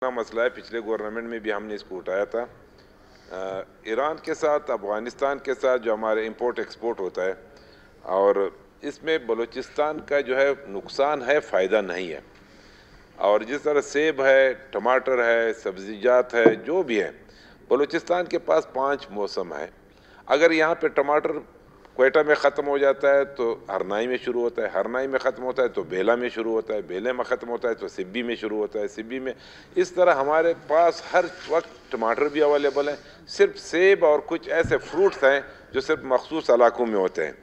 मसला है। पिछले गवर्नमेंट में भी हमने इसको उठाया था। ईरान के साथ, अफगानिस्तान के साथ जो हमारे इंपोर्ट एक्सपोर्ट होता है, और इसमें बलूचिस्तान का जो है नुकसान है, फ़ायदा नहीं है। और जिस तरह सेब है, टमाटर है, सब्ज़ीजात है, जो भी है, बलूचिस्तान के पास 5 मौसम है। अगर यहाँ पे टमाटर क्वेटा में ख़त्म हो जाता है तो हरनाई में शुरू होता है, हरनाई में ख़त्म होता है तो बेला में शुरू होता है, बेले में ख़त्म होता है तो सिब्बी में शुरू होता है, सिब्बी में। इस तरह हमारे पास हर वक्त टमाटर भी अवेलेबल है। सिर्फ सेब और कुछ ऐसे फ्रूट्स हैं जो सिर्फ मखसूस इलाकों में होते हैं।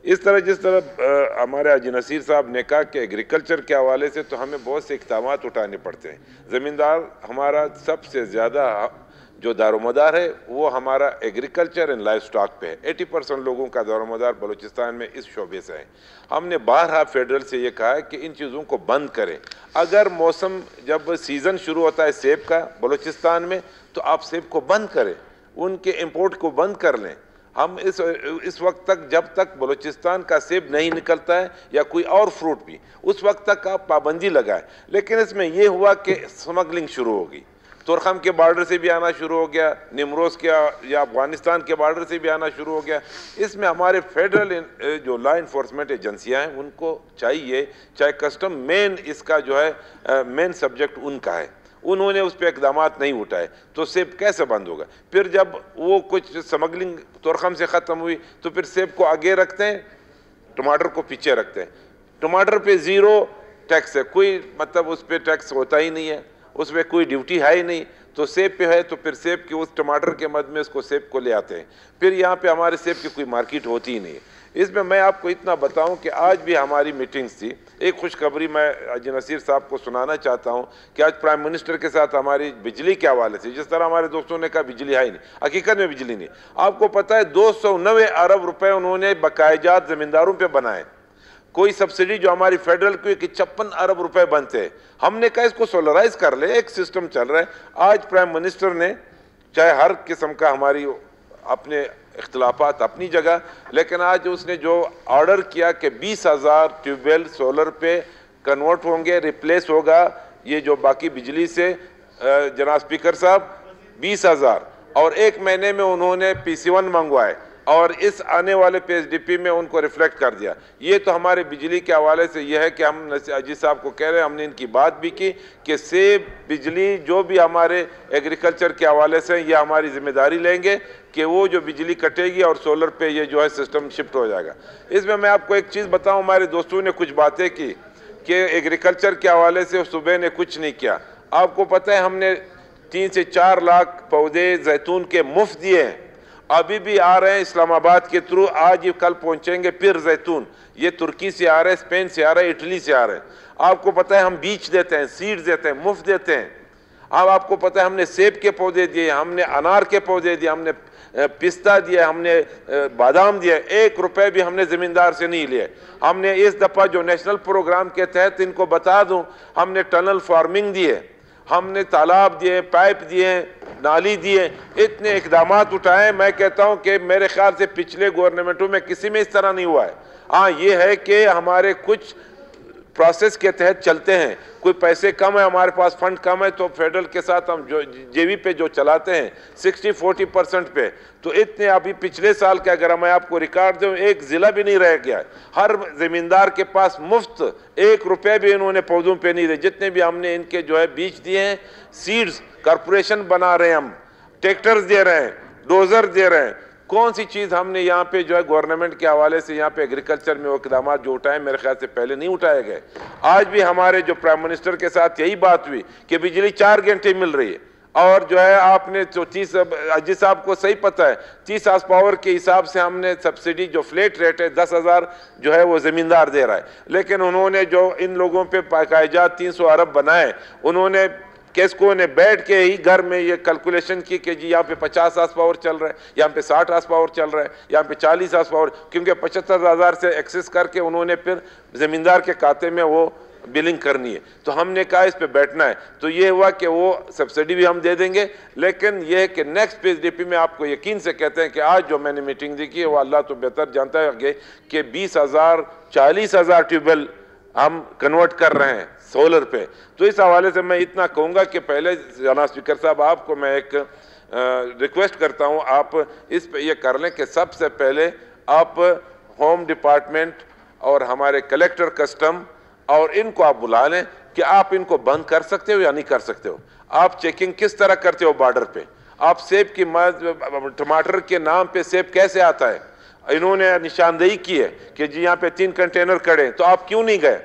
इस तरह जिस तरह हमारे हाजी नसीर साहब ने कहा कि एग्रीकल्चर के हवाले से तो हमें बहुत से इक़दाम उठाने पड़ते हैं। ज़मींदार हमारा सबसे ज़्यादा जो दारोमदार है वो हमारा एग्रीकल्चर एंड लाइफ स्टॉक पे है। 80% लोगों का दारोमदार बलूचिस्तान में इस शोबे से है। हमने बारहा फेडरल से ये कहा है कि इन चीज़ों को बंद करें। अगर मौसम जब सीज़न शुरू होता है सेब का बलूचिस्तान में, तो आप सेब को बंद करें, उनके इंपोर्ट को बंद कर लें। हम इस वक्त तक, जब तक बलूचिस्तान का सेब नहीं निकलता है या कोई और फ्रूट भी, उस वक्त तक आप पाबंदी लगाएं। लेकिन इसमें यह हुआ कि स्मगलिंग शुरू होगी। तुरखम के बॉर्डर से भी आना शुरू हो गया, निमरोज़ के या अफगानिस्तान के बॉर्डर से भी आना शुरू हो गया। इसमें हमारे फेडरल जो लॉ इन्फोर्समेंट एजेंसियाँ हैं उनको चाहिए, चाहे कस्टम मेन इसका जो है मेन सब्जेक्ट उनका है, उन्होंने उस पर इक़दाम नहीं उठाए तो सेब कैसे बंद होगा। फिर जब वो कुछ स्मगलिंग तुरखम से ख़त्म हुई तो फिर सेब को आगे रखते हैं, टमाटर को पीछे रखते हैं। टमाटर पे ज़ीरो टैक्स है, कोई मतलब उस पर टैक्स होता ही नहीं है, उसमें कोई ड्यूटी है ही नहीं। तो सेब पे है तो फिर सेब के उस टमाटर के मद में उसको सेब को ले आते हैं। फिर यहाँ पे हमारे सेब की कोई मार्केट होती ही नहीं है। इसमें मैं आपको इतना बताऊं कि आज भी हमारी मीटिंग्स थी। एक खुशखबरी मैं हाजी नसीर साहब को सुनाना चाहता हूं कि आज प्राइम मिनिस्टर के साथ हमारी बिजली के हवाले से, जिस तरह हमारे दोस्तों ने कहा बिजली है ही नहीं, हकीकत में बिजली नहीं। आपको पता है 290 अरब रुपए उन्होंने बकायजात ज़मींदारों पर बनाए। कोई सब्सिडी जो हमारी फेडरल की 56 अरब रुपए बनते हैं, हमने कहा इसको सोलराइज कर ले, एक सिस्टम चल रहा है। आज प्राइम मिनिस्टर ने, चाहे हर किस्म का हमारी अपने इख्तलाफात अपनी जगह, लेकिन आज उसने जो ऑर्डर किया कि 20,000 ट्यूबवेल सोलर पे कन्वर्ट होंगे, रिप्लेस होगा ये जो बाकी बिजली से, जनाब स्पीकर साहब 20,000, और 1 महीने में उन्होंने PC1 मंगवाए और इस आने वाले PSDP में उनको रिफ्लेक्ट कर दिया। ये तो हमारे बिजली के हवाले से यह है कि हम अजीज साहब को कह रहे हैं, हमने इनकी बात भी की कि सेब बिजली जो भी हमारे एग्रीकल्चर के हवाले से ये हमारी जिम्मेदारी लेंगे कि वो जो बिजली कटेगी और सोलर पे ये जो है सिस्टम शिफ्ट हो जाएगा। इसमें मैं आपको एक चीज़ बताऊँ, हमारे दोस्तों ने कुछ बातें की कि एग्रीकल्चर के हवाले से सुबह ने कुछ नहीं किया। आपको पता है हमने 3 से 4 लाख पौधे जैतून के मुफ्त दिए हैं, अभी भी आ रहे हैं इस्लामाबाद के थ्रू, आज ये कल पहुंचेंगे। फिर जैतून ये तुर्की से आ रहे हैं, स्पेन से आ रहे हैं, इटली से आ रहे हैं। आपको पता है हम बीज देते हैं, सीड्स देते हैं, मुफ्त देते हैं। अब आपको पता है हमने सेब के पौधे दिए, हमने अनार के पौधे दिए, हमने पिस्ता दिया, हमने बादाम दिया। 1 रुपए भी हमने ज़मींदार से नहीं लिए। हमने इस दफ़ा जो नेशनल प्रोग्राम के तहत, इनको बता दूँ, हमने टनल फार्मिंग दिए, हमने तालाब दिए, पाइप दिए, नाली दिए, इतने इकदाम उठाए। मैं कहता हूं कि मेरे ख्याल से पिछले गवर्नमेंटों में किसी में इस तरह नहीं हुआ है। हाँ, ये है कि हमारे कुछ प्रोसेस के तहत चलते हैं, कोई पैसे कम है, हमारे पास फंड कम है, तो फेडरल के साथ हम जो जेवी पे जो चलाते हैं 60-40% पे, तो इतने अभी पिछले साल के अगर मैं आपको रिकॉर्ड दूं, एक ज़िला भी नहीं रह गया। हर ज़मींदार के पास मुफ्त 1 रुपये भी इन्होंने पौधों पे नहीं दिए। जितने भी हमने इनके जो है बीज दिए हैं, सीड्स कॉरपोरेशन बना रहे हैं, हम ट्रैक्टर्स दे रहे हैं, डोजर दे रहे हैं। कौन सी चीज़ हमने यहाँ पे जो है गवर्नमेंट के हवाले से यहाँ पे एग्रीकल्चर में वो इक़दाम जो उठाए, मेरे ख्याल से पहले नहीं उठाए गए। आज भी हमारे जो प्राइम मिनिस्टर के साथ यही बात हुई कि बिजली 4 घंटे मिल रही है, और जो है आपने जो 30, अजीज साहब को सही पता है, 30 हार्स पावर के हिसाब से हमने सब्सिडी जो फ्लैट रेट है 10,000 जो है वो ज़मींदार दे रहा है। लेकिन उन्होंने जो इन लोगों पे बाकायदा 300 अरब बनाए, उन्होंने किसको ने बैठ के ही घर में ये कैलकुलेशन की कि जी यहाँ पे 50 हार्स पावर चल रहा है, यहाँ पे 60 हार्स पावर चल रहा है, यहाँ पे 40 हार्स पावर, क्योंकि 75,000 से एक्सेस करके उन्होंने फिर ज़मींदार के खाते में वो बिलिंग करनी है। तो हमने कहा इस पे बैठना है। तो ये हुआ कि वो सब्सिडी भी हम दे देंगे, लेकिन ये है कि नेक्स्ट PSDP में आपको यकीन से कहते हैं कि आज जो मैंने मीटिंग देखी है वो अल्लाह तो बेहतर जानता है कि 20,000 40,000 ट्यूबवेल हम कन्वर्ट कर रहे हैं सोलर पे। तो इस हवाले से मैं इतना कहूँगा कि पहले जनाब स्पीकर साहब आपको मैं एक रिक्वेस्ट करता हूँ, आप इस पे ये कर लें कि सबसे पहले आप होम डिपार्टमेंट और हमारे कलेक्टर कस्टम और इनको आप बुला लें कि आप इनको बंद कर सकते हो या नहीं कर सकते हो। आप चेकिंग किस तरह करते हो बॉर्डर पे? आप सेब की टमाटर के नाम पे सेब कैसे आता है? इन्होंने निशानदेही की है कि जी यहाँ पे 3 कंटेनर खड़े, तो आप क्यों नहीं गए?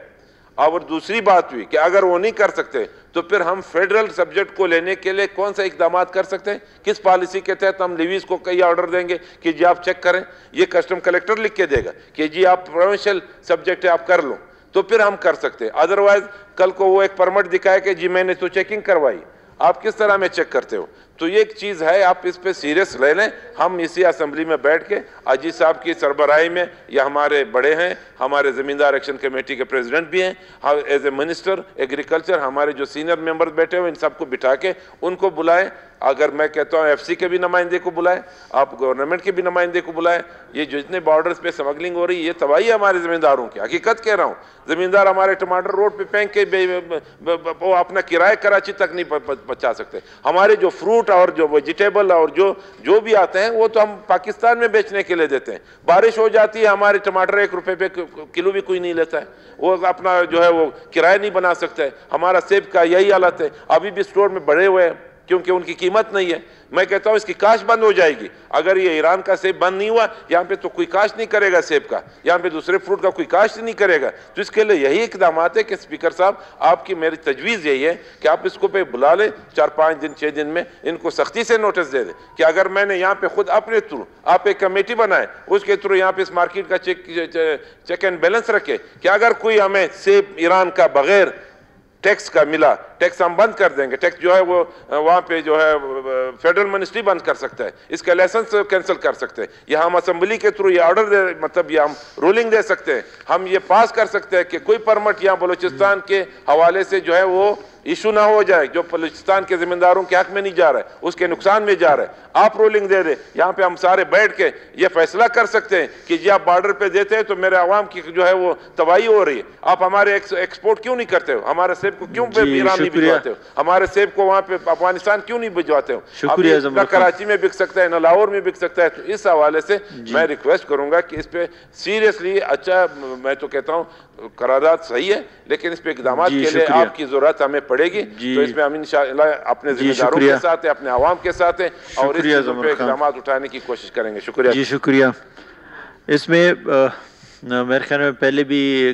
और दूसरी बात हुई कि अगर वो नहीं कर सकते तो फिर हम फेडरल सब्जेक्ट को लेने के लिए कौन सा इकदाम कर सकते हैं? किस पॉलिसी के तहत हम लिवीज को कई ऑर्डर देंगे कि जी आप चेक करें? ये कस्टम कलेक्टर लिख के देगा कि जी आप प्रोविंशियल सब्जेक्ट है, आप कर लो, तो फिर हम कर सकते हैं। अदरवाइज कल को वो एक परमिट दिखाए कि जी मैंने तो चेकिंग करवाई, आप किस तरह में चेक करते हो? तो ये एक चीज़ है, आप इस पे सीरियस ले लें। हम इसी असेंबली में बैठ के अजीज साहब की सरबराही में, या हमारे बड़े हैं, हमारे ज़मींदार एक्शन कमेटी के प्रेसिडेंट भी हैं, हम एज ए मिनिस्टर एग्रीकल्चर हमारे जो सीनियर मेंबर्स बैठे हुए इन सबको बिठा के उनको बुलाएं। अगर मैं कहता हूँ एफसी के भी नुमाइंदे को बुलाएं, आप गवर्नमेंट के भी नुमाइंदे को बुलाएं। ये जो जितने बॉर्डर्स पे स्मगलिंग हो रही है, ये तबाही है हमारे ज़मींदारों की, हकीकत कह रहा हूँ। ज़मींदार हमारे टमाटर रोड पे फेंक के वो अपना किराए कराची तक नहीं पहुँचा सकते। हमारे जो फ्रूट और जो वेजिटेबल और जो भी आते हैं वो तो हम पाकिस्तान में बेचने के लिए देते हैं। बारिश हो जाती है, हमारे टमाटर 1 रुपए पे किलो भी कोई नहीं लेता है, वो अपना जो है वो किराया नहीं बना सकता है। हमारा सेब का यही हालत है, अभी भी स्टोर में बढ़े हुए हैं क्योंकि उनकी कीमत नहीं है। मैं कहता हूं इसकी काश बंद हो जाएगी। अगर ये ईरान का सेब बंद नहीं हुआ, यहाँ पे तो कोई काश नहीं करेगा सेब का, यहाँ पे दूसरे फ्रूट का कोई काश नहीं करेगा। तो इसके लिए यही इकदाम है कि स्पीकर साहब आपकी मेरी तजवीज़ यही है कि आप इसको पे बुला लें, 4-5 दिन 6 दिन में इनको सख्ती से नोटिस दे दें कि अगर मैंने यहाँ पे खुद अपने थ्रू आप एक कमेटी बनाए, उसके थ्रू यहाँ पे इस मार्केट का चेक एंड बैलेंस रखे कि अगर कोई हमें सेब ईरान का बगैर टैक्स का मिला, टैक्स हम बंद कर देंगे। टैक्स जो है वो वहाँ पे जो है फेडरल मिनिस्ट्री बंद कर सकता है, इसका लाइसेंस कैंसिल कर सकते हैं, या हम असेंबली के थ्रू ये ऑर्डर दे, मतलब ये हम रूलिंग दे सकते हैं, हम ये पास कर सकते हैं कि कोई परमिट यहाँ बलूचिस्तान के हवाले से जो है वो इशू ना हो जाए, जो बलूचिस्तान के जिम्मेदारों के हक में नहीं जा रहा है, उसके नुकसान में जा रहा है। आप रूलिंग दे दे, यहाँ पे हम सारे बैठ के ये फैसला कर सकते हैं कि जी आप बॉर्डर पे देते हैं तो मेरे आवाम की जो है वो तबाही हो रही है, आप हमारे एक्सपोर्ट क्यों नहीं करते हो? हमारे सेब को क्यों ईरान नहीं भिजवाते हो? हमारे सेब को वहाँ पे अफगानिस्तान क्यों नहीं भिजवाते हो? ना कराची में बिक सकता है, ना लाहौर में बिक सकता है। तो इस हवाले से मैं रिक्वेस्ट करूंगा कि इस पे सीरियसली, अच्छा मैं तो कहता हूँ करारदाद सही है, लेकिन इस पे इकदाम के लिए आपकी जरूरत हमें पड़ेगी। तो इसमें हम इंशाअल्लाह अपने जिम्मेदारों के साथ हैं, अपने आवाम के साथ हैं और इस पे इकदाम उठाने की कोशिश करेंगे। शुक्रिया जी, शुक्रिया। इसमें मेरे ख्याल में पहले भी